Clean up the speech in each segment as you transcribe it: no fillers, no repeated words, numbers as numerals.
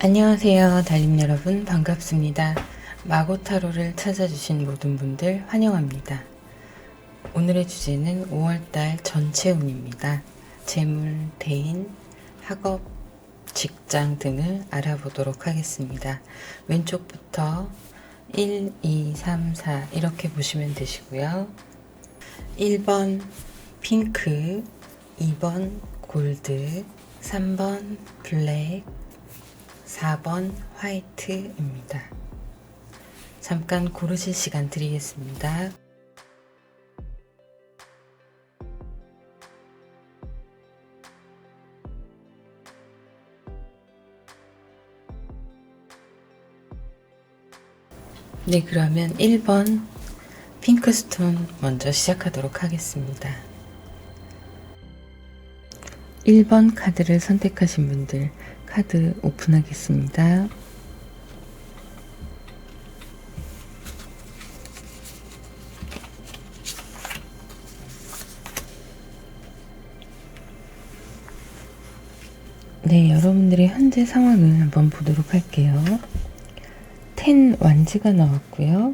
안녕하세요, 달님 여러분. 반갑습니다. 마고타로를 찾아주신 모든 분들 환영합니다. 오늘의 주제는 5월달 전체 운입니다. 재물, 대인, 학업, 직장 등을 알아보도록 하겠습니다. 왼쪽부터 1, 2, 3, 4 이렇게 보시면 되시고요. 1번 핑크, 2번 골드, 3번 블랙, 4번 화이트입니다. 잠깐 고르실 시간 드리겠습니다. 네, 그러면 1번 핑크스톤 먼저 시작하도록 하겠습니다. 1번 카드를 선택하신 분들 카드 오픈하겠습니다. 네, 여러분들의 현재 상황을 한번 보도록 할게요. 10 완즈가 나왔고요.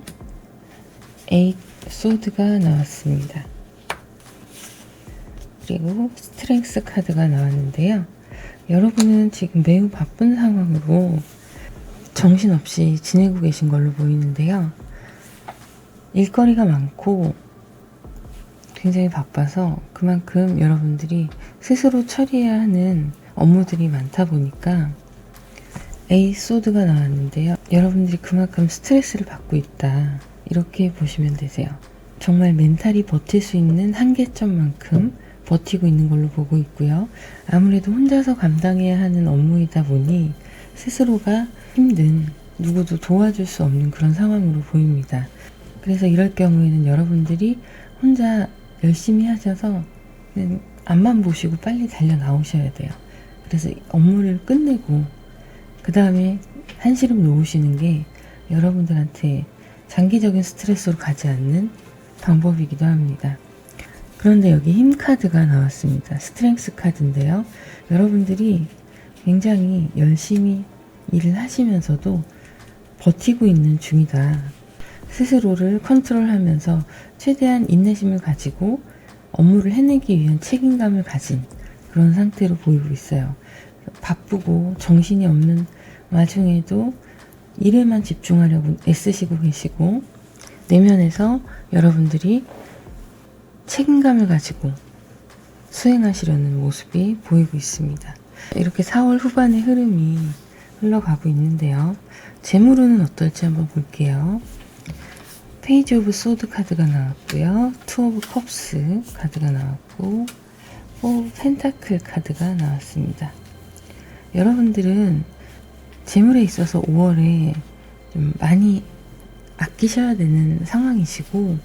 8 소드가 나왔습니다. 그리고 스트렝스 카드가 나왔는데요. 여러분은 지금 매우 바쁜 상황으로 정신없이 지내고 계신 걸로 보이는데요. 일거리가 많고 굉장히 바빠서 그만큼 여러분들이 스스로 처리해야 하는 업무들이 많다 보니까 에이 소드가 나왔는데요. 여러분들이 그만큼 스트레스를 받고 있다. 이렇게 보시면 되세요. 정말 멘탈이 버틸 수 있는 한계점만큼 버티고 있는 걸로 보고 있고요. 아무래도 혼자서 감당해야 하는 업무이다 보니 스스로가 힘든, 누구도 도와줄 수 없는 그런 상황으로 보입니다. 그래서 이럴 경우에는 여러분들이 혼자 열심히 하셔서 그냥 앞만 보시고 빨리 달려 나오셔야 돼요. 그래서 업무를 끝내고 그 다음에 한시름 놓으시는 게 여러분들한테 장기적인 스트레스로 가지 않는 방법이기도 합니다. 그런데 여기 힘 카드가 나왔습니다. 스트렝스 카드인데요. 여러분들이 굉장히 열심히 일을 하시면서도 버티고 있는 중이다. 스스로를 컨트롤하면서 최대한 인내심을 가지고 업무를 해내기 위한 책임감을 가진 그런 상태로 보이고 있어요. 바쁘고 정신이 없는 와중에도 일에만 집중하려고 애쓰시고 계시고 내면에서 여러분들이 책임감을 가지고 수행하시려는 모습이 보이고 있습니다. 이렇게 4월 후반의 흐름이 흘러가고 있는데요. 재물운은 어떨지 한번 볼게요. 페이지 오브 소드 카드가 나왔고요. 투 오브 컵스 카드가 나왔고 4 펜타클 카드가 나왔습니다. 여러분들은 재물에 있어서 5월에 좀 많이 아끼셔야 되는 상황이시고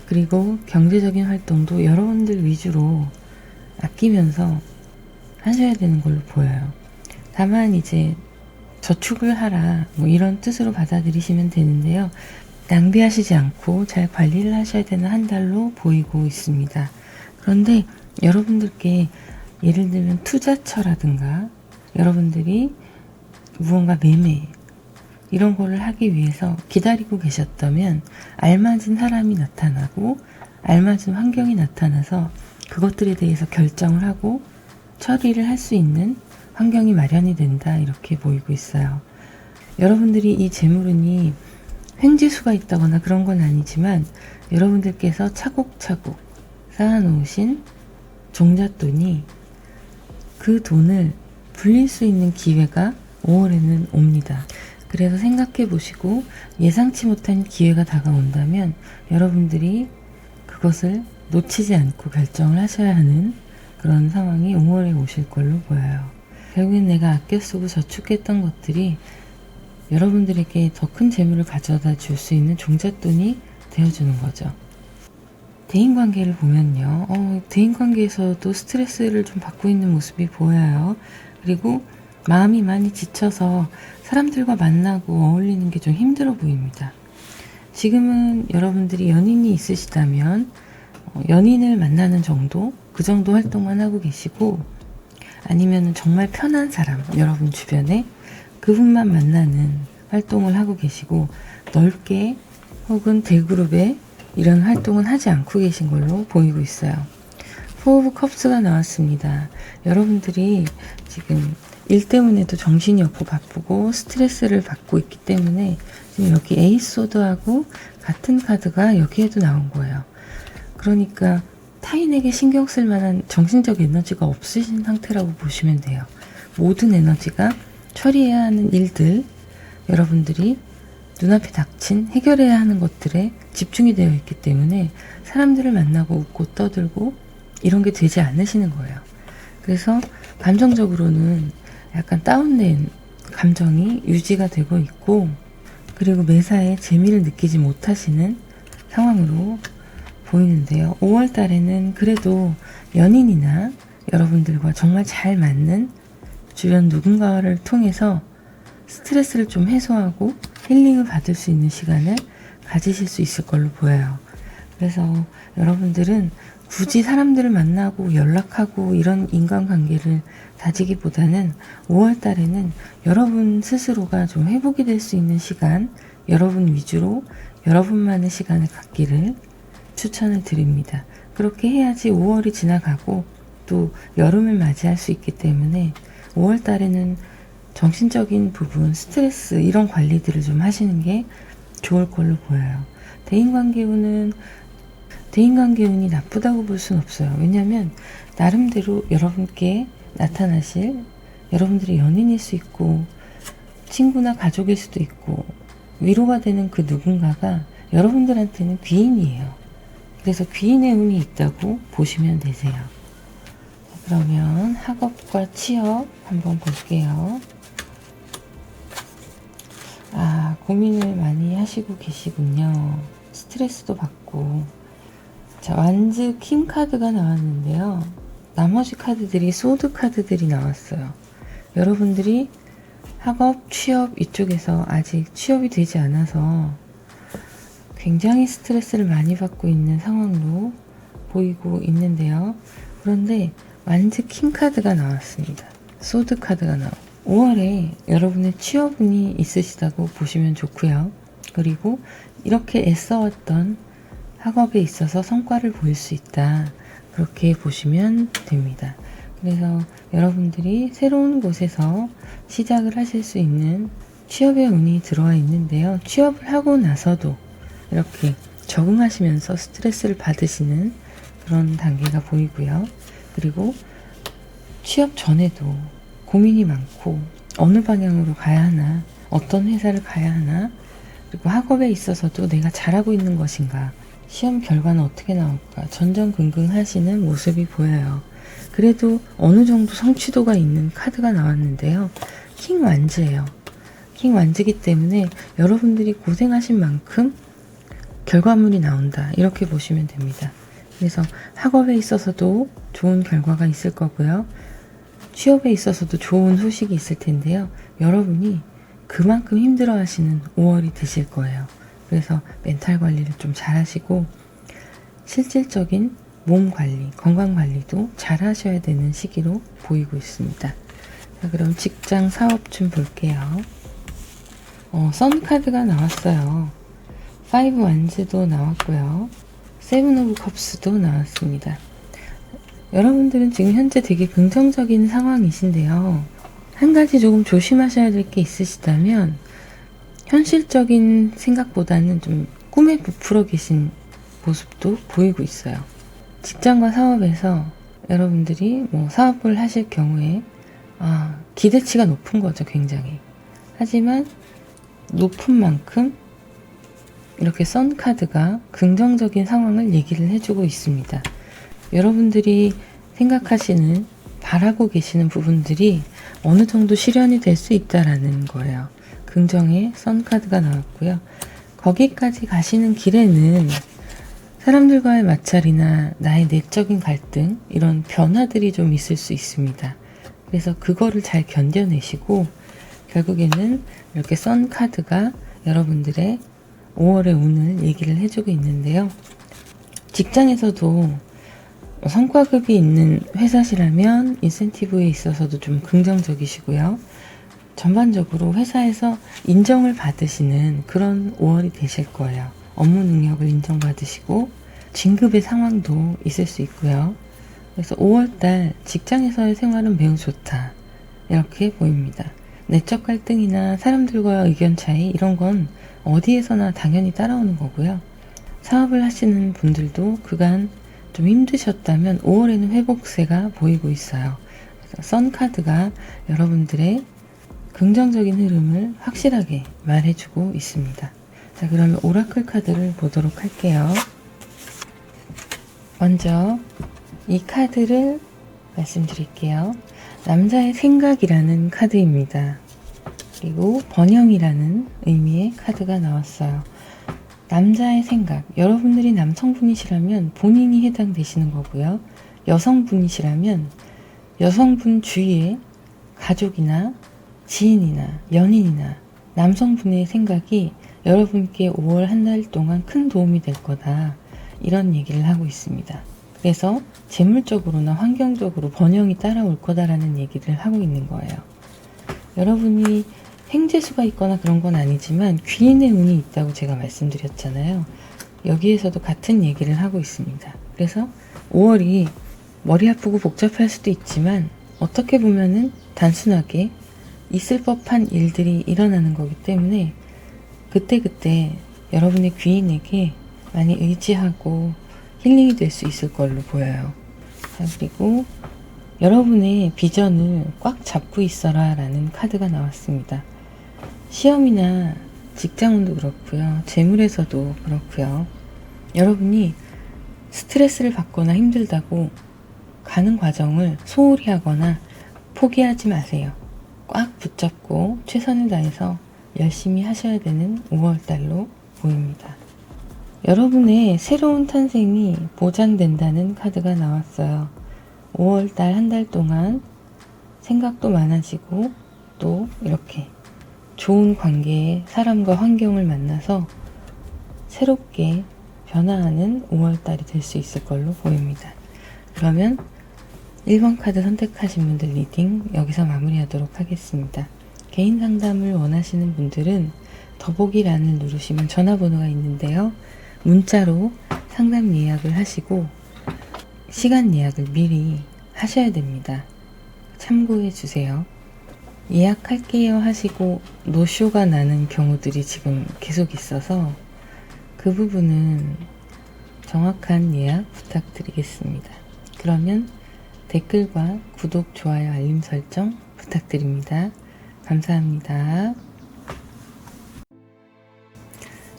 그리고 경제적인 활동도 여러분들 위주로 아끼면서 하셔야 되는 걸로 보여요. 다만 이제 저축을 하라 뭐 이런 뜻으로 받아들이시면 되는데요. 낭비하시지 않고 잘 관리를 하셔야 되는 한 달로 보이고 있습니다. 그런데 여러분들께 예를 들면 투자처라든가 여러분들이 무언가 매매 이런 거를 하기 위해서 기다리고 계셨다면 알맞은 사람이 나타나고 알맞은 환경이 나타나서 그것들에 대해서 결정을 하고 처리를 할 수 있는 환경이 마련이 된다 이렇게 보이고 있어요. 여러분들이 이 재물운이 횡재수가 있다거나 그런 건 아니지만 여러분들께서 차곡차곡 쌓아놓으신 종잣돈이 그 돈을 불릴 수 있는 기회가 5월에는 옵니다. 그래서 생각해 보시고 예상치 못한 기회가 다가온다면 여러분들이 그것을 놓치지 않고 결정을 하셔야 하는 그런 상황이 5월에 오실 걸로 보여요. 결국엔 내가 아껴 쓰고 저축했던 것들이 여러분들에게 더 큰 재물을 가져다 줄 수 있는 종잣돈이 되어주는 거죠. 대인관계를 보면요. 대인관계에서도 스트레스를 좀 받고 있는 모습이 보여요. 그리고 마음이 많이 지쳐서 사람들과 만나고 어울리는 게 좀 힘들어 보입니다. 지금은 여러분들이 연인이 있으시다면 연인을 만나는 정도, 그 정도 활동만 하고 계시고 아니면 정말 편한 사람, 여러분 주변에 그분만 만나는 활동을 하고 계시고 넓게 혹은 대그룹에 이런 활동은 하지 않고 계신 걸로 보이고 있어요. 포 오브 컵스가 나왔습니다. 여러분들이 지금 일 때문에도 정신이 없고 바쁘고 스트레스를 받고 있기 때문에 지금 여기 에이스 소드하고 같은 카드가 여기에도 나온 거예요. 그러니까 타인에게 신경 쓸 만한 정신적 에너지가 없으신 상태라고 보시면 돼요. 모든 에너지가 처리해야 하는 일들, 여러분들이 눈앞에 닥친 해결해야 하는 것들에 집중이 되어 있기 때문에 사람들을 만나고 웃고 떠들고 이런 게 되지 않으시는 거예요. 그래서 감정적으로는 약간 다운된 감정이 유지가 되고 있고, 그리고 매사에 재미를 느끼지 못하시는 상황으로 보이는데요. 5월 달에는 그래도 연인이나 여러분들과 정말 잘 맞는 주변 누군가를 통해서 스트레스를 좀 해소하고 힐링을 받을 수 있는 시간을 가지실 수 있을 걸로 보여요. 그래서 여러분들은 굳이 사람들을 만나고 연락하고 이런 인간관계를 다지기보다는 5월 달에는 여러분 스스로가 좀 회복이 될 수 있는 시간, 여러분 위주로 여러분만의 시간을 갖기를 추천을 드립니다. 그렇게 해야지 5월이 지나가고 또 여름을 맞이할 수 있기 때문에 5월 달에는 정신적인 부분, 스트레스 이런 관리들을 좀 하시는 게 좋을 걸로 보여요. 대인관계 운이 나쁘다고 볼 수는 없어요. 왜냐하면 나름대로 여러분께 나타나실, 여러분들이 연인일 수 있고 친구나 가족일 수도 있고 위로가 되는 그 누군가가 여러분들한테는 귀인이에요. 그래서 귀인의 운이 있다고 보시면 되세요. 그러면 학업과 취업 한번 볼게요. 고민을 많이 하시고 계시군요. 스트레스도 받고. 자, 완즈 킹 카드가 나왔는데요. 나머지 카드들이 소드 카드들이 나왔어요. 여러분들이 학업, 취업 이쪽에서 아직 취업이 되지 않아서 굉장히 스트레스를 많이 받고 있는 상황으로 보이고 있는데요. 그런데 완즈 킹 카드가 나왔습니다. 소드 카드가 나오고 5월에 여러분의 취업운이 있으시다고 보시면 좋고요. 그리고 이렇게 애써왔던 학업에 있어서 성과를 보일 수 있다. 그렇게 보시면 됩니다. 그래서 여러분들이 새로운 곳에서 시작을 하실 수 있는 취업의 운이 들어와 있는데요. 취업을 하고 나서도 이렇게 적응하시면서 스트레스를 받으시는 그런 단계가 보이고요. 그리고 취업 전에도 고민이 많고 어느 방향으로 가야 하나, 어떤 회사를 가야 하나, 그리고 학업에 있어서도 내가 잘하고 있는 것인가, 시험 결과는 어떻게 나올까 전전긍긍 하시는 모습이 보여요. 그래도 어느 정도 성취도가 있는 카드가 나왔는데요. 킹 완즈예요. 킹 완즈이기 때문에 여러분들이 고생하신 만큼 결과물이 나온다. 이렇게 보시면 됩니다. 그래서 학업에 있어서도 좋은 결과가 있을 거고요. 취업에 있어서도 좋은 소식이 있을 텐데요. 여러분이 그만큼 힘들어 하시는 5월이 되실 거예요. 그래서 멘탈 관리를 좀 잘 하시고 실질적인 몸 관리, 건강 관리도 잘 하셔야 되는 시기로 보이고 있습니다. 자, 그럼 직장 사업 좀 볼게요. 선 카드가 나왔어요. 5 완즈도 나왔고요. 7 오브 컵스도 나왔습니다. 여러분들은 지금 현재 되게 긍정적인 상황이신데요. 한 가지 조금 조심하셔야 될 게 있으시다면 현실적인 생각보다는 좀 꿈에 부풀어 계신 모습도 보이고 있어요. 직장과 사업에서 여러분들이 사업을 하실 경우에 기대치가 높은 거죠, 굉장히. 하지만 높은 만큼 이렇게 선 카드가 긍정적인 상황을 얘기를 해주고 있습니다. 여러분들이 생각하시는, 바라고 계시는 부분들이 어느 정도 실현이 될 수 있다라는 거예요. 긍정의 선 카드가 나왔고요. 거기까지 가시는 길에는 사람들과의 마찰이나 나의 내적인 갈등, 이런 변화들이 좀 있을 수 있습니다. 그래서 그거를 잘 견뎌내시고 결국에는 이렇게 선 카드가 여러분들의 5월의 운을 얘기를 해주고 있는데요. 직장에서도 성과급이 있는 회사시라면 인센티브에 있어서도 좀 긍정적이시고요. 전반적으로 회사에서 인정을 받으시는 그런 5월이 되실 거예요. 업무 능력을 인정받으시고 진급의 상황도 있을 수 있고요. 그래서 5월달 직장에서의 생활은 매우 좋다, 이렇게 보입니다. 내적 갈등이나 사람들과의 의견 차이, 이런 건 어디에서나 당연히 따라오는 거고요. 사업을 하시는 분들도 그간 좀 힘드셨다면 5월에는 회복세가 보이고 있어요. 그래서 선카드가 여러분들의 긍정적인 흐름을 확실하게 말해주고 있습니다. 자, 그러면 오라클 카드를 보도록 할게요. 먼저 이 카드를 말씀드릴게요. 남자의 생각이라는 카드입니다. 그리고 번영이라는 의미의 카드가 나왔어요. 남자의 생각, 여러분들이 남성분이시라면 본인이 해당되시는 거고요. 여성분이시라면 여성분 주위에 가족이나 지인이나 연인이나 남성분의 생각이 여러분께 5월 한 달 동안 큰 도움이 될 거다, 이런 얘기를 하고 있습니다. 그래서 재물적으로나 환경적으로 번영이 따라올 거다라는 얘기를 하고 있는 거예요. 여러분이 행재수가 있거나 그런 건 아니지만 귀인의 운이 있다고 제가 말씀드렸잖아요. 여기에서도 같은 얘기를 하고 있습니다. 그래서 5월이 머리 아프고 복잡할 수도 있지만 어떻게 보면은 단순하게 있을 법한 일들이 일어나는 거기 때문에 그때그때 여러분의 귀인에게 많이 의지하고 힐링이 될 수 있을 걸로 보여요. 자, 그리고 여러분의 비전을 꽉 잡고 있어라 라는 카드가 나왔습니다. 시험이나 직장운도 그렇고요. 재물에서도 그렇고요. 여러분이 스트레스를 받거나 힘들다고 가는 과정을 소홀히 하거나 포기하지 마세요. 꽉 붙잡고 최선을 다해서 열심히 하셔야 되는 5월달로 보입니다. 여러분의 새로운 탄생이 보장된다는 카드가 나왔어요. 5월달 한 달 동안 생각도 많아지고 또 이렇게 좋은 관계의 사람과 환경을 만나서 새롭게 변화하는 5월달이 될 수 있을 걸로 보입니다. 그러면 1번 카드 선택하신 분들 리딩 여기서 마무리하도록 하겠습니다. 개인 상담을 원하시는 분들은 더보기란을 누르시면 전화번호가 있는데요. 문자로 상담 예약을 하시고 시간 예약을 미리 하셔야 됩니다. 참고해 주세요. 예약할게요 하시고 노쇼가 나는 경우들이 지금 계속 있어서 그 부분은 정확한 예약 부탁드리겠습니다. 그러면 댓글과 구독, 좋아요, 알림 설정 부탁드립니다. 감사합니다.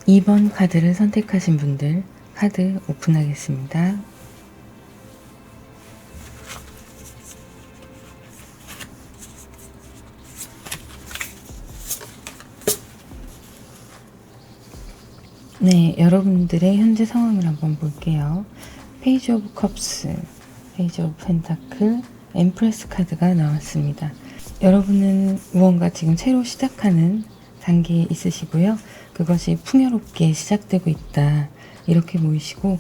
2번 카드를 선택하신 분들 카드 오픈하겠습니다. 네, 여러분들의 현재 상황을 한번 볼게요. 페이지 오브 컵스, 페이지 오브 펜타클, 엠프레스 카드가 나왔습니다. 여러분은 무언가 지금 새로 시작하는 단계에 있으시고요. 그것이 풍요롭게 시작되고 있다, 이렇게 보이시고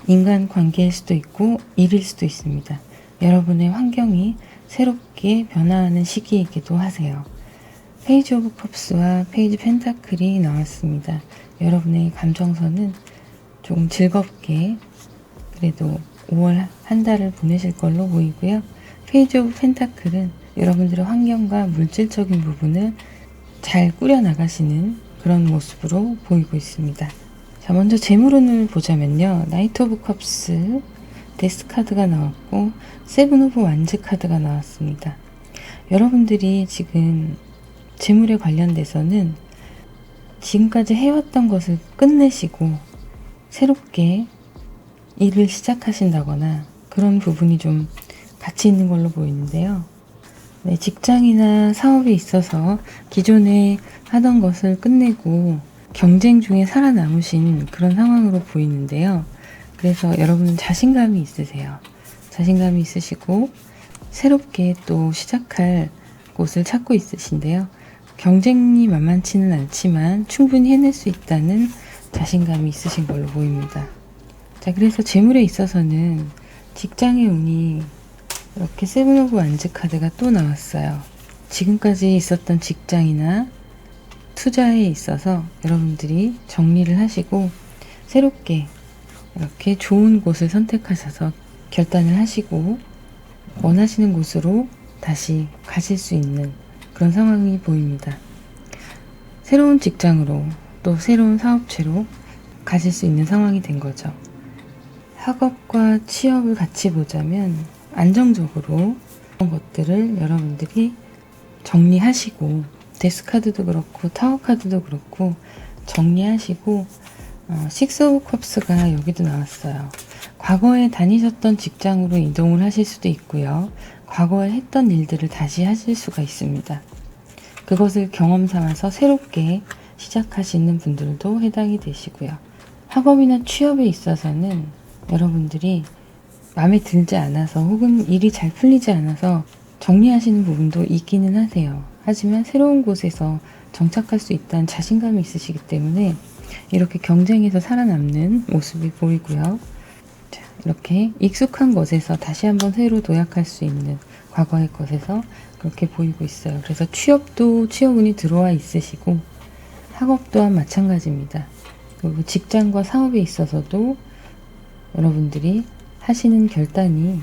인간 관계일 수도 있고 일일 수도 있습니다. 여러분의 환경이 새롭게 변화하는 시기이기도 하세요. 페이지 오브 컵스와 페이지 펜타클이 나왔습니다. 여러분의 감정선은 조금 즐겁게 그래도 5월 한 달을 보내실 걸로 보이고요. 페이지 오브 펜타클은 여러분들의 환경과 물질적인 부분을 잘 꾸려나가시는 그런 모습으로 보이고 있습니다. 자, 먼저 재물운을 보자면요. 나이트 오브 컵스, 데스 카드가 나왔고 세븐 오브 완즈 카드가 나왔습니다. 여러분들이 지금 재물에 관련돼서는 지금까지 해왔던 것을 끝내시고 새롭게 일을 시작하신다거나 그런 부분이 좀 같이 있는 걸로 보이는데요. 네, 직장이나 사업에 있어서 기존에 하던 것을 끝내고 경쟁 중에 살아남으신 그런 상황으로 보이는데요. 그래서 여러분은 자신감이 있으세요. 자신감이 있으시고 새롭게 또 시작할 곳을 찾고 있으신데요. 경쟁이 만만치는 않지만 충분히 해낼 수 있다는 자신감이 있으신 걸로 보입니다. 자, 그래서 재물에 있어서는 직장의 운이 이렇게 세븐 오브 완즈 카드가 또 나왔어요. 지금까지 있었던 직장이나 투자에 있어서 여러분들이 정리를 하시고 새롭게 이렇게 좋은 곳을 선택하셔서 결단을 하시고 원하시는 곳으로 다시 가실 수 있는 그런 상황이 보입니다. 새로운 직장으로 또 새로운 사업체로 가실 수 있는 상황이 된 거죠. 학업과 취업을 같이 보자면 안정적으로 그런 것들을 여러분들이 정리하시고 데스카드도 그렇고 타워카드도 그렇고 정리하시고 식스 오브 컵스가 여기도 나왔어요. 과거에 다니셨던 직장으로 이동을 하실 수도 있고요. 과거에 했던 일들을 다시 하실 수가 있습니다. 그것을 경험 삼아서 새롭게 시작하시는 분들도 해당이 되시고요. 학업이나 취업에 있어서는 여러분들이 마음에 들지 않아서 혹은 일이 잘 풀리지 않아서 정리하시는 부분도 있기는 하세요. 하지만 새로운 곳에서 정착할 수 있다는 자신감이 있으시기 때문에 이렇게 경쟁에서 살아남는 모습이 보이고요. 자, 이렇게 익숙한 것에서 다시 한번 새로 도약할 수 있는 과거의 것에서 그렇게 보이고 있어요. 그래서 취업도 취업운이 들어와 있으시고 학업 또한 마찬가지입니다. 그리고 직장과 사업에 있어서도 여러분들이 하시는 결단이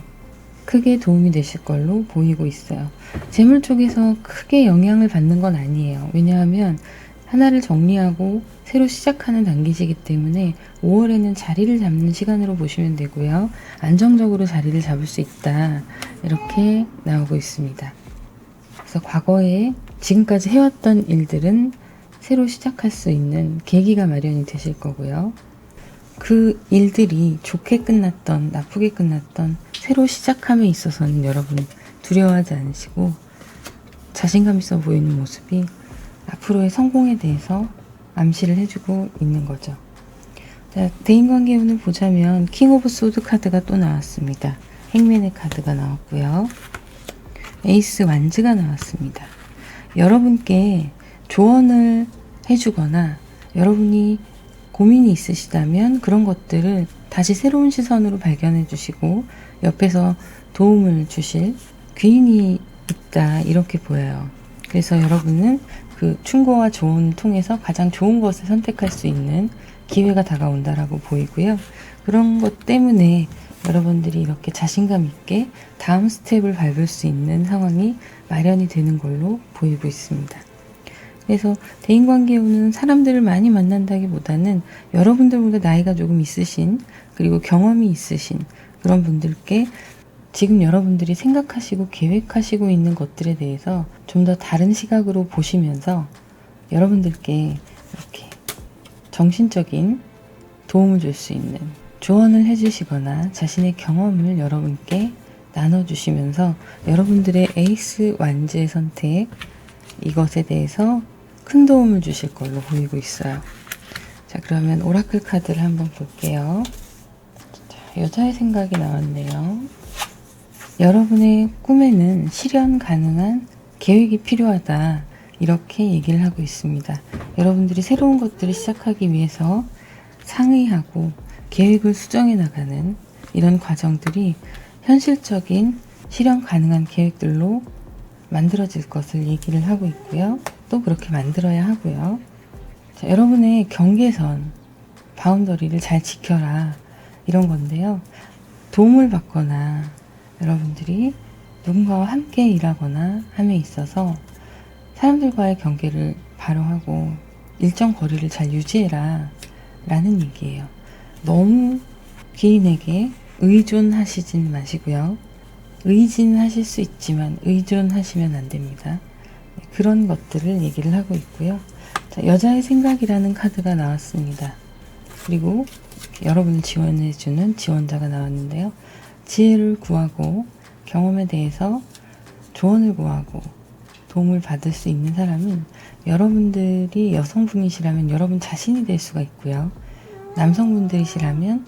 크게 도움이 되실 걸로 보이고 있어요. 재물 쪽에서 크게 영향을 받는 건 아니에요. 왜냐하면 하나를 정리하고 새로 시작하는 단계이기 때문에 5월에는 자리를 잡는 시간으로 보시면 되고요. 안정적으로 자리를 잡을 수 있다. 이렇게 나오고 있습니다. 그래서 과거에 지금까지 해왔던 일들은 새로 시작할 수 있는 계기가 마련이 되실 거고요. 그 일들이 좋게 끝났던 나쁘게 끝났던 새로 시작함에 있어서는 여러분 두려워하지 않으시고 자신감 있어 보이는 모습이 앞으로의 성공에 대해서 암시를 해주고 있는 거죠. 자, 대인관계운을 보자면 킹 오브 소드 카드가 또 나왔습니다. 행맨의 카드가 나왔고요. 에이스 완즈가 나왔습니다. 여러분께 조언을 해주거나 여러분이 고민이 있으시다면 그런 것들을 다시 새로운 시선으로 발견해 주시고 옆에서 도움을 주실 귀인이 있다 이렇게 보여요. 그래서 여러분은 그 충고와 조언을 통해서 가장 좋은 것을 선택할 수 있는 기회가 다가온다라고 보이고요. 그런 것 때문에 여러분들이 이렇게 자신감 있게 다음 스텝을 밟을 수 있는 상황이 마련이 되는 걸로 보이고 있습니다. 그래서 대인관계운은 사람들을 많이 만난다기보다는 여러분들보다 나이가 조금 있으신 그리고 경험이 있으신 그런 분들께 지금 여러분들이 생각하시고 계획하시고 있는 것들에 대해서 좀 더 다른 시각으로 보시면서 여러분들께 이렇게 정신적인 도움을 줄 수 있는 조언을 해주시거나 자신의 경험을 여러분께 나눠주시면서 여러분들의 에이스 완즈의 선택 이것에 대해서 큰 도움을 주실 걸로 보이고 있어요. 자, 그러면 오라클 카드를 한번 볼게요. 자, 여자의 생각이 나왔네요. 여러분의 꿈에는 실현 가능한 계획이 필요하다. 이렇게 얘기를 하고 있습니다. 여러분들이 새로운 것들을 시작하기 위해서 상의하고 계획을 수정해 나가는 이런 과정들이 현실적인 실현 가능한 계획들로 만들어질 것을 얘기를 하고 있고요. 또 그렇게 만들어야 하고요. 자, 여러분의 경계선, 바운더리를 잘 지켜라. 이런 건데요. 도움을 받거나 여러분들이 누군가와 함께 일하거나 함에 있어서 사람들과의 경계를 바로하고 일정 거리를 잘 유지해라. 라는 얘기예요. 너무 개인에게 의존하시진 마시고요. 의지는 하실 수 있지만 의존하시면 안 됩니다. 그런 것들을 얘기를 하고 있고요. 자, 여자의 생각이라는 카드가 나왔습니다. 그리고 여러분을 지원해주는 지원자가 나왔는데요. 지혜를 구하고 경험에 대해서 조언을 구하고 도움을 받을 수 있는 사람은 여러분들이 여성분이시라면 여러분 자신이 될 수가 있고요. 남성분들이시라면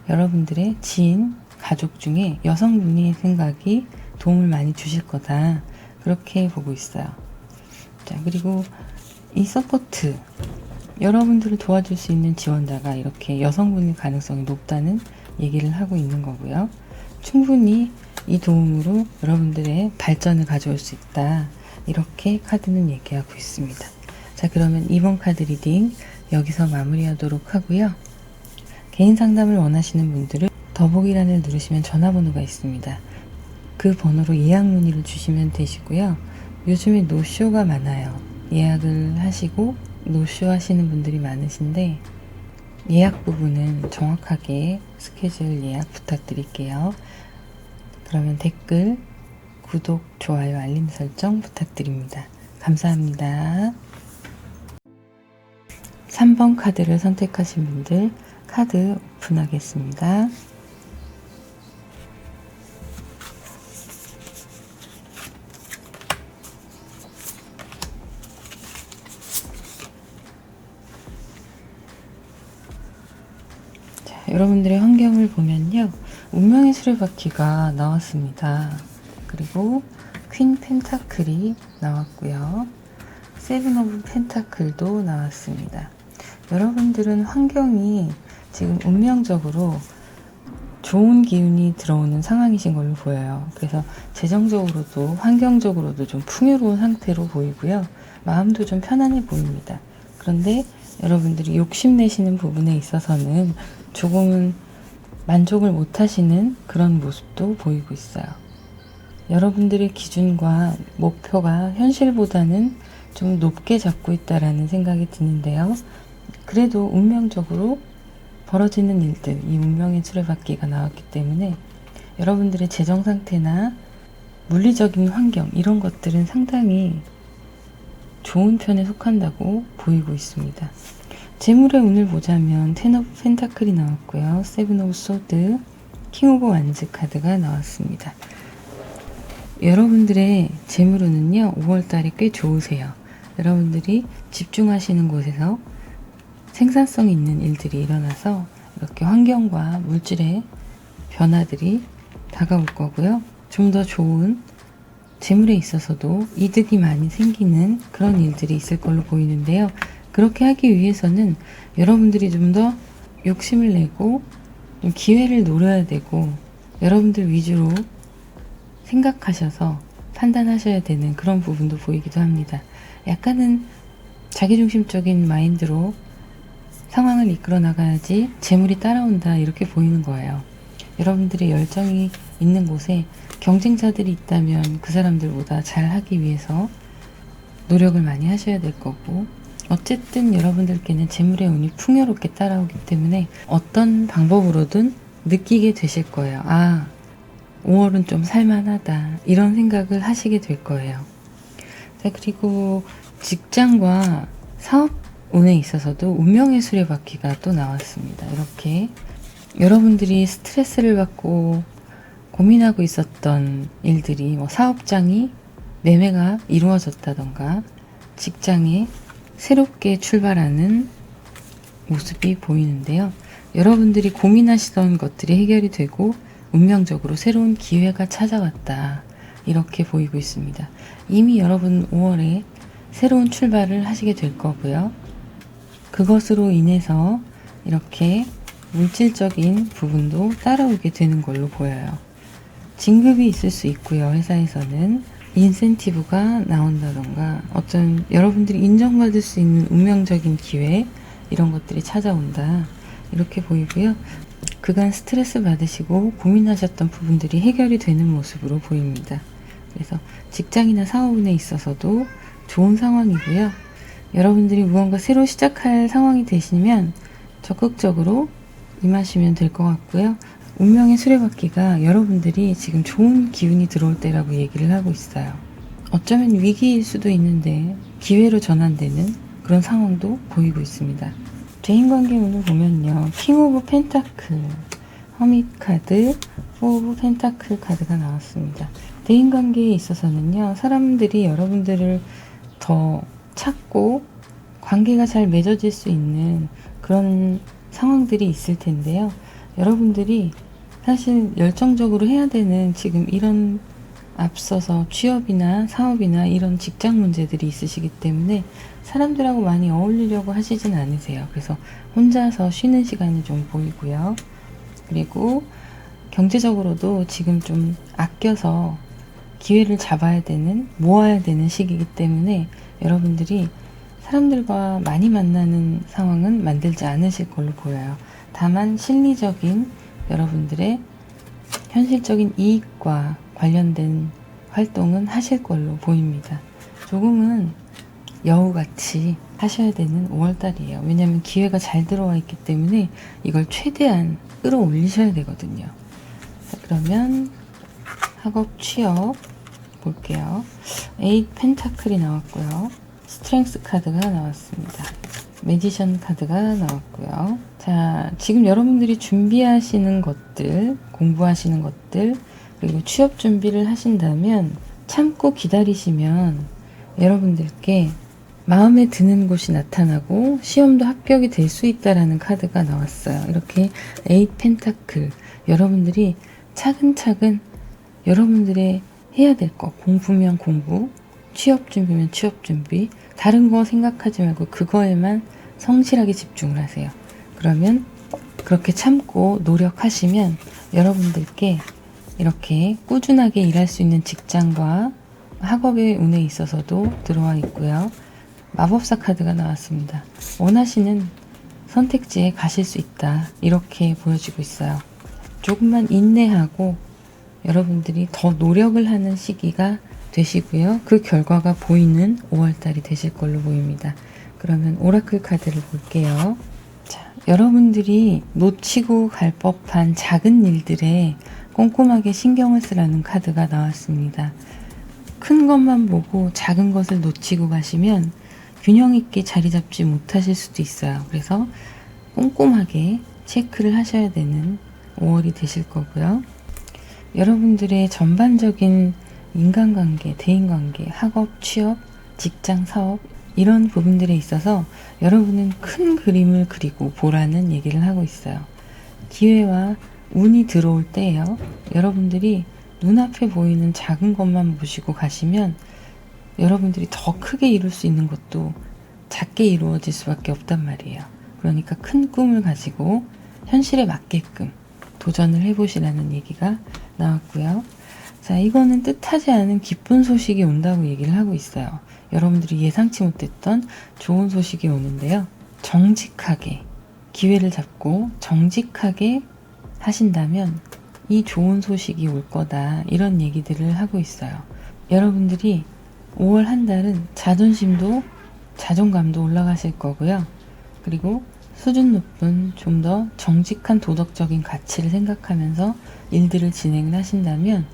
여러분들의 지인, 가족 중에 여성분의 생각이 도움을 많이 주실 거다. 그렇게 보고 있어요. 자, 그리고 이 서포트, 여러분들을 도와줄 수 있는 지원자가 이렇게 여성분일 가능성이 높다는 얘기를 하고 있는 거고요. 충분히 이 도움으로 여러분들의 발전을 가져올 수 있다. 이렇게 카드는 얘기하고 있습니다. 자, 그러면 이번 카드 리딩 여기서 마무리하도록 하고요. 개인 상담을 원하시는 분들은 더보기란을 누르시면 전화번호가 있습니다. 그 번호로 예약 문의를 주시면 되시고요. 요즘에 노쇼가 많아요. 예약을 하시고 노쇼 하시는 분들이 많으신데 예약 부분은 정확하게 스케줄 예약 부탁드릴게요. 그러면 댓글, 구독, 좋아요, 알림 설정 부탁드립니다. 감사합니다. 3번 카드를 선택하신 분들 카드 오픈하겠습니다. 여러분들의 환경을 보면요, 운명의 수레바퀴가 나왔습니다. 그리고 퀸 펜타클이 나왔고요, 세븐 오브 펜타클도 나왔습니다. 여러분들은 환경이 지금 운명적으로 좋은 기운이 들어오는 상황이신 걸로 보여요. 그래서 재정적으로도 환경적으로도 좀 풍요로운 상태로 보이고요, 마음도 좀 편안해 보입니다. 그런데 여러분들이 욕심내시는 부분에 있어서는 조금은 만족을 못하시는 그런 모습도 보이고 있어요. 여러분들의 기준과 목표가 현실보다는 좀 높게 잡고 있다라는 생각이 드는데요. 그래도 운명적으로 벌어지는 일들, 이 운명의 수레바퀴가 나왔기 때문에 여러분들의 재정 상태나 물리적인 환경, 이런 것들은 상당히 좋은 편에 속한다고 보이고 있습니다. 재물의 운을 보자면 텐 오브 펜타클이 나왔고요, 세븐 오브 소드, 킹 오브 완즈 카드가 나왔습니다. 여러분들의 재물운은요, 5월달이 꽤 좋으세요. 여러분들이 집중하시는 곳에서 생산성 있는 일들이 일어나서 이렇게 환경과 물질의 변화들이 다가올 거고요, 좀 더 좋은 재물에 있어서도 이득이 많이 생기는 그런 일들이 있을 걸로 보이는데요. 그렇게 하기 위해서는 여러분들이 좀 더 욕심을 내고 좀 기회를 노려야 되고 여러분들 위주로 생각하셔서 판단하셔야 되는 그런 부분도 보이기도 합니다. 약간은 자기중심적인 마인드로 상황을 이끌어 나가야지 재물이 따라온다, 이렇게 보이는 거예요. 여러분들의 열정이 있는 곳에 경쟁자들이 있다면 그 사람들보다 잘하기 위해서 노력을 많이 하셔야 될 거고, 어쨌든 여러분들께는 재물의 운이 풍요롭게 따라오기 때문에 어떤 방법으로든 느끼게 되실 거예요. 아, 5월은 좀 살만하다, 이런 생각을 하시게 될 거예요. 자, 그리고 직장과 사업 운에 있어서도 운명의 수레바퀴가 또 나왔습니다. 이렇게 여러분들이 스트레스를 받고 고민하고 있었던 일들이, 사업장이 매매가 이루어졌다던가 직장에 새롭게 출발하는 모습이 보이는데요. 여러분들이 고민하시던 것들이 해결이 되고 운명적으로 새로운 기회가 찾아왔다, 이렇게 보이고 있습니다. 이미 여러분 5월에 새로운 출발을 하시게 될 거고요. 그것으로 인해서 이렇게 물질적인 부분도 따라오게 되는 걸로 보여요. 진급이 있을 수 있고요. 회사에서는 인센티브가 나온다던가 어떤 여러분들이 인정받을 수 있는 운명적인 기회, 이런 것들이 찾아온다, 이렇게 보이고요. 그간 스트레스 받으시고 고민하셨던 부분들이 해결이 되는 모습으로 보입니다. 그래서 직장이나 사업운에 있어서도 좋은 상황이고요. 여러분들이 무언가 새로 시작할 상황이 되시면 적극적으로 임하시면 될 것 같고요. 운명의 수레바퀴가 여러분들이 지금 좋은 기운이 들어올 때라고 얘기를 하고 있어요. 어쩌면 위기일 수도 있는데 기회로 전환되는 그런 상황도 보이고 있습니다. 대인관계 운을 보면요, 킹 오브 펜타클, 허밋 카드, 포 오브 펜타클 카드가 나왔습니다. 대인관계에 있어서는요, 사람들이 여러분들을 더 찾고 관계가 잘 맺어질 수 있는 그런 상황들이 있을 텐데요. 여러분들이 사실 열정적으로 해야 되는 지금 이런 앞서서 취업이나 사업이나 이런 직장 문제들이 있으시기 때문에 사람들하고 많이 어울리려고 하시진 않으세요. 그래서 혼자서 쉬는 시간이 좀 보이고요. 그리고 경제적으로도 지금 좀 아껴서 기회를 잡아야 되는, 모아야 되는 시기이기 때문에 여러분들이 사람들과 많이 만나는 상황은 만들지 않으실 걸로 보여요. 다만 실리적인 여러분들의 현실적인 이익과 관련된 활동은 하실 걸로 보입니다. 조금은 여우같이 하셔야 되는 5월달이에요. 왜냐하면 기회가 잘 들어와 있기 때문에 이걸 최대한 끌어올리셔야 되거든요. 자, 그러면 학업, 취업 볼게요. 8 펜타클이 나왔고요. 스트렝스 카드가 나왔습니다. 매지션 카드가 나왔고요. 자, 지금 여러분들이 준비하시는 것들, 공부하시는 것들, 그리고 취업 준비를 하신다면 참고 기다리시면 여러분들께 마음에 드는 곳이 나타나고 시험도 합격이 될 수 있다라는 카드가 나왔어요. 이렇게 8 펜타클, 여러분들이 차근차근 여러분들의 해야 될 거, 공부면 공부, 취업 준비면 취업 준비, 다른 거 생각하지 말고 그거에만 성실하게 집중을 하세요. 그러면 그렇게 참고 노력하시면 여러분들께 이렇게 꾸준하게 일할 수 있는 직장과 학업의 운에 있어서도 들어와 있고요. 마법사 카드가 나왔습니다. 원하시는 선택지에 가실 수 있다. 이렇게 보여지고 있어요. 조금만 인내하고 여러분들이 더 노력을 하는 시기가 되시고요. 그 결과가 보이는 5월달이 되실 걸로 보입니다. 그러면 오라클 카드를 볼게요. 자, 여러분들이 놓치고 갈 법한 작은 일들에 꼼꼼하게 신경을 쓰라는 카드가 나왔습니다. 큰 것만 보고 작은 것을 놓치고 가시면 균형 있게 자리 잡지 못하실 수도 있어요. 그래서 꼼꼼하게 체크를 하셔야 되는 5월이 되실 거고요. 여러분들의 전반적인 인간관계, 대인관계, 학업, 취업, 직장, 사업 이런 부분들에 있어서 여러분은 큰 그림을 그리고 보라는 얘기를 하고 있어요. 기회와 운이 들어올 때예요. 여러분들이 눈앞에 보이는 작은 것만 보시고 가시면 여러분들이 더 크게 이룰 수 있는 것도 작게 이루어질 수밖에 없단 말이에요. 그러니까 큰 꿈을 가지고 현실에 맞게끔 도전을 해보시라는 얘기가 나왔고요. 자, 이거는 뜻하지 않은 기쁜 소식이 온다고 얘기를 하고 있어요. 여러분들이 예상치 못했던 좋은 소식이 오는데요. 정직하게 기회를 잡고 정직하게 하신다면 이 좋은 소식이 올 거다. 이런 얘기들을 하고 있어요. 여러분들이 5월 한 달은 자존심도 자존감도 올라가실 거고요. 그리고 수준 높은 좀 더 정직한 도덕적인 가치를 생각하면서 일들을 진행을 하신다면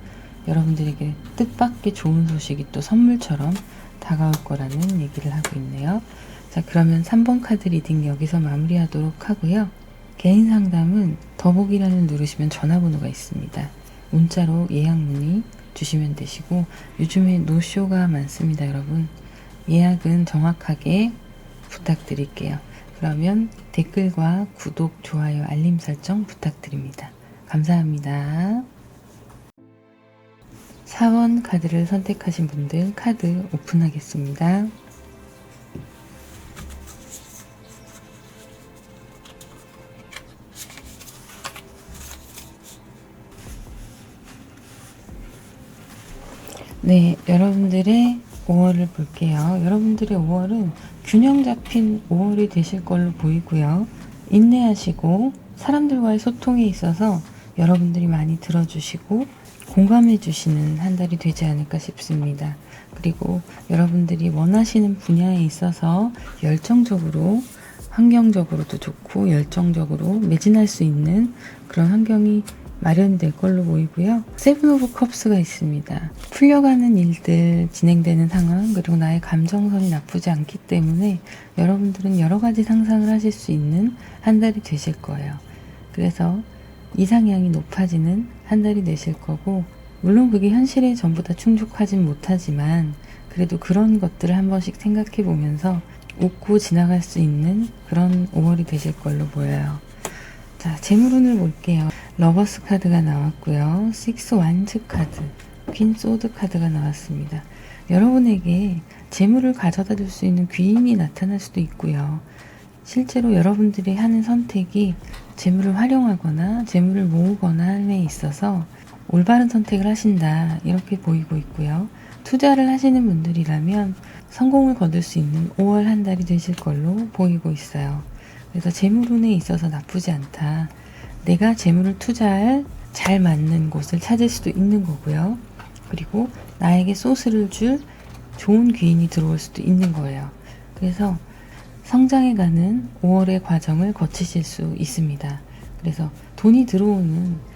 여러분들에게 뜻밖의 좋은 소식이 또 선물처럼 다가올 거라는 얘기를 하고 있네요. 자, 그러면 3번 카드 리딩 여기서 마무리하도록 하고요. 개인 상담은 더보기란을 누르시면 전화번호가 있습니다. 문자로 예약 문의 주시면 되시고 요즘에 노쇼가 많습니다, 여러분. 예약은 정확하게 부탁드릴게요. 그러면 댓글과 구독, 좋아요, 알림 설정 부탁드립니다. 감사합니다. 4번 카드를 선택하신 분들 카드 오픈하겠습니다. 네, 여러분들의 5월을 볼게요. 여러분들의 5월은 균형 잡힌 5월이 되실 걸로 보이고요. 인내하시고 사람들과의 소통에 있어서 여러분들이 많이 들어주시고 공감해 주시는 한 달이 되지 않을까 싶습니다. 그리고 여러분들이 원하시는 분야에 있어서 열정적으로 환경적으로도 좋고 열정적으로 매진할 수 있는 그런 환경이 마련될 걸로 보이고요. 세븐 오브 컵스가 있습니다. 풀려가는 일들, 진행되는 상황, 그리고 나의 감정선이 나쁘지 않기 때문에 여러분들은 여러 가지 상상을 하실 수 있는 한 달이 되실 거예요. 그래서 이상향이 높아지는 한 달이 되실 거고, 물론 그게 현실에 전부 다 충족하진 못하지만 그래도 그런 것들을 한 번씩 생각해 보면서 웃고 지나갈 수 있는 그런 5월이 되실 걸로 보여요. 자, 재물운을 볼게요. 러버스 카드가 나왔고요. 식스 완즈 카드, 퀸 소드 카드가 나왔습니다. 여러분에게 재물을 가져다 줄 수 있는 귀인이 나타날 수도 있고요. 실제로 여러분들이 하는 선택이 재물을 활용하거나 재물을 모으거나 함에 있어서 올바른 선택을 하신다 이렇게 보이고 있고요. 투자를 하시는 분들이라면 성공을 거둘 수 있는 5월 한 달이 되실 걸로 보이고 있어요. 그래서 재물운에 있어서 나쁘지 않다. 내가 재물을 투자할 잘 맞는 곳을 찾을 수도 있는 거고요. 그리고 나에게 소스를 줄 좋은 귀인이 들어올 수도 있는 거예요. 그래서 성장해가는 5월의 과정을 거치실 수 있습니다. 그래서 돈이 들어오는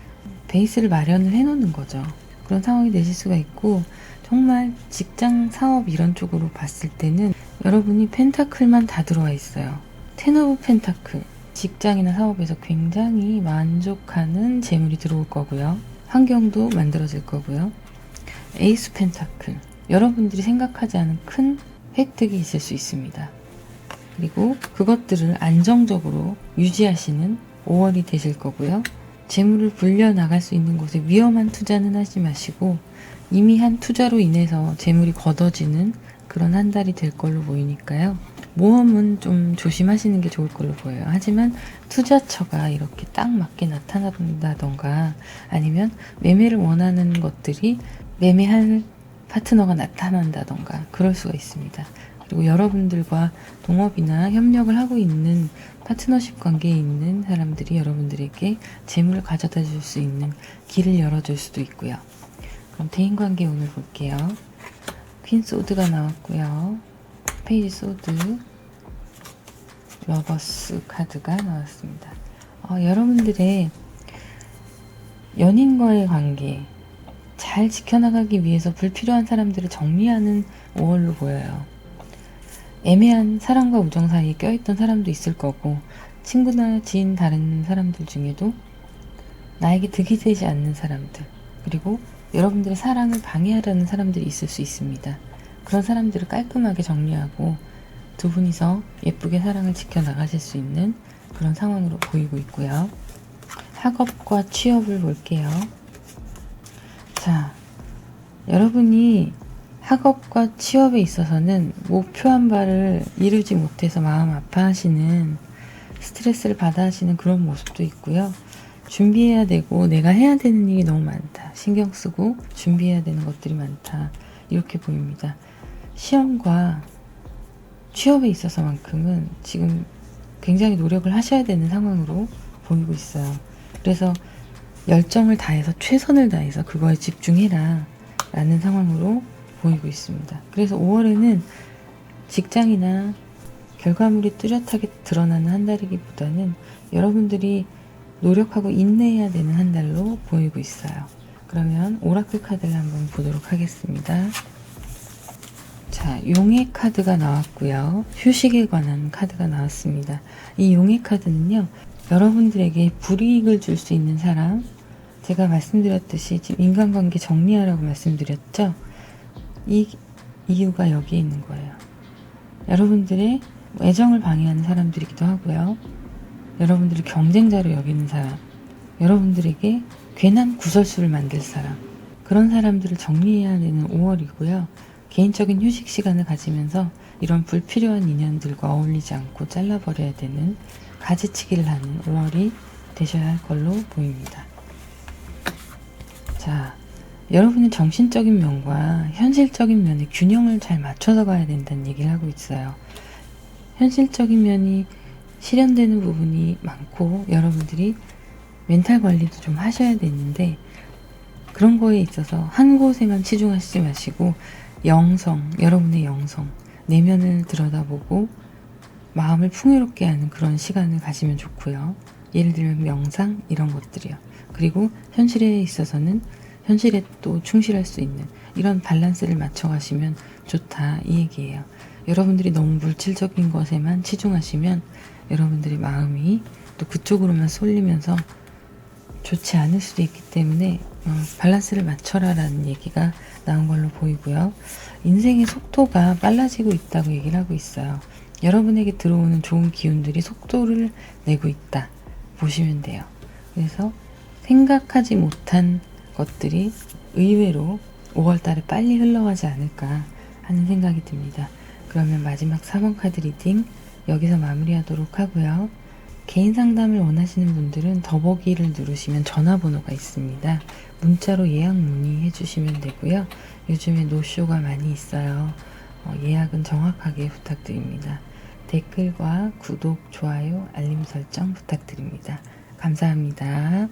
베이스를 마련을 해놓는 거죠. 그런 상황이 되실 수가 있고, 정말 직장, 사업 이런 쪽으로 봤을 때는 여러분이 펜타클만 다 들어와 있어요. 텐 오브 펜타클, 직장이나 사업에서 굉장히 만족하는 재물이 들어올 거고요. 환경도 만들어질 거고요. 에이스 펜타클, 여러분들이 생각하지 않은 큰 획득이 있을 수 있습니다. 그리고 그것들을 안정적으로 유지하시는 5월이 되실 거고요. 재물을 불려나갈 수 있는 곳에 위험한 투자는 하지 마시고, 이미 한 투자로 인해서 재물이 걷어지는 그런 한 달이 될 걸로 보이니까요. 모험은 좀 조심하시는 게 좋을 걸로 보여요. 하지만 투자처가 이렇게 딱 맞게 나타난다던가, 아니면 매매를 원하는 것들이 매매할 파트너가 나타난다던가 그럴 수가 있습니다. 그리고 여러분들과 동업이나 협력을 하고 있는 파트너십 관계에 있는 사람들이 여러분들에게 재물을 가져다 줄 수 있는 길을 열어줄 수도 있고요. 그럼 대인관계 오늘 볼게요. 퀸 소드가 나왔고요. 페이지 소드, 러버스 카드가 나왔습니다. 여러분들의 연인과의 관계 잘 지켜나가기 위해서 불필요한 사람들을 정리하는 5월로 보여요. 애매한 사랑과 우정 사이에 껴있던 사람도 있을 거고, 친구나 지인 다른 사람들 중에도 나에게 득이 되지 않는 사람들, 그리고 여러분들의 사랑을 방해하려는 사람들이 있을 수 있습니다. 그런 사람들을 깔끔하게 정리하고 두 분이서 예쁘게 사랑을 지켜나가실 수 있는 그런 상황으로 보이고 있고요. 학업과 취업을 볼게요. 자, 여러분이 학업과 취업에 있어서는 목표한 바를 이루지 못해서 마음 아파하시는, 스트레스를 받아 하시는 그런 모습도 있고요. 준비해야 되고 내가 해야 되는 일이 너무 많다. 신경 쓰고 준비해야 되는 것들이 많다. 이렇게 보입니다. 시험과 취업에 있어서만큼은 지금 굉장히 노력을 하셔야 되는 상황으로 보이고 있어요. 그래서 열정을 다해서 최선을 다해서 그거에 집중해라 라는 상황으로 보이고 있습니다. 그래서 5월에는 직장이나 결과물이 뚜렷하게 드러나는 한 달이기보다는 여러분들이 노력하고 인내해야 되는 한 달로 보이고 있어요. 그러면 오라클 카드를 한번 보도록 하겠습니다. 자, 용의 카드가 나왔고요. 휴식에 관한 카드가 나왔습니다. 이 용의 카드는요, 여러분들에게 불이익을 줄 수 있는 사람, 제가 말씀드렸듯이 지금 인간관계 정리하라고 말씀드렸죠. 이 이유가 여기에 있는 거예요. 여러분들의 애정을 방해하는 사람들이기도 하고요. 여러분들을 경쟁자로 여기는 사람, 여러분들에게 괜한 구설수를 만들 사람, 그런 사람들을 정리해야 되는 5월이고요. 개인적인 휴식 시간을 가지면서 이런 불필요한 인연들과 어울리지 않고 잘라버려야 되는, 가지치기를 하는 5월이 되셔야 할 걸로 보입니다. 자, 여러분의 정신적인 면과 현실적인 면의 균형을 잘 맞춰서 가야 된다는 얘기를 하고 있어요. 현실적인 면이 실현되는 부분이 많고 여러분들이 멘탈 관리도 좀 하셔야 되는데, 그런 거에 있어서 한 곳에만 치중하시지 마시고 영성, 여러분의 영성, 내면을 들여다보고 마음을 풍요롭게 하는 그런 시간을 가지면 좋고요. 예를 들면 명상 이런 것들이요. 그리고 현실에 있어서는 현실에 또 충실할 수 있는 이런 밸런스를 맞춰 가시면 좋다 이 얘기예요. 여러분들이 너무 물질적인 것에만 치중하시면 여러분들의 마음이 또 그쪽으로만 쏠리면서 좋지 않을 수도 있기 때문에 밸런스를 맞춰라 라는 얘기가 나온 걸로 보이고요. 인생의 속도가 빨라지고 있다고 얘기를 하고 있어요. 여러분에게 들어오는 좋은 기운들이 속도를 내고 있다 보시면 돼요. 그래서 생각하지 못한 것들이 의외로 5월달에 빨리 흘러가지 않을까 하는 생각이 듭니다. 그러면 마지막 4번 카드 리딩 여기서 마무리하도록 하고요. 개인 상담을 원하시는 분들은 더보기를 누르시면 전화번호가 있습니다. 문자로 예약 문의해 주시면 되고요. 요즘에 노쇼가 많이 있어요. 예약은 정확하게 부탁드립니다. 댓글과 구독, 좋아요, 알림 설정 부탁드립니다. 감사합니다.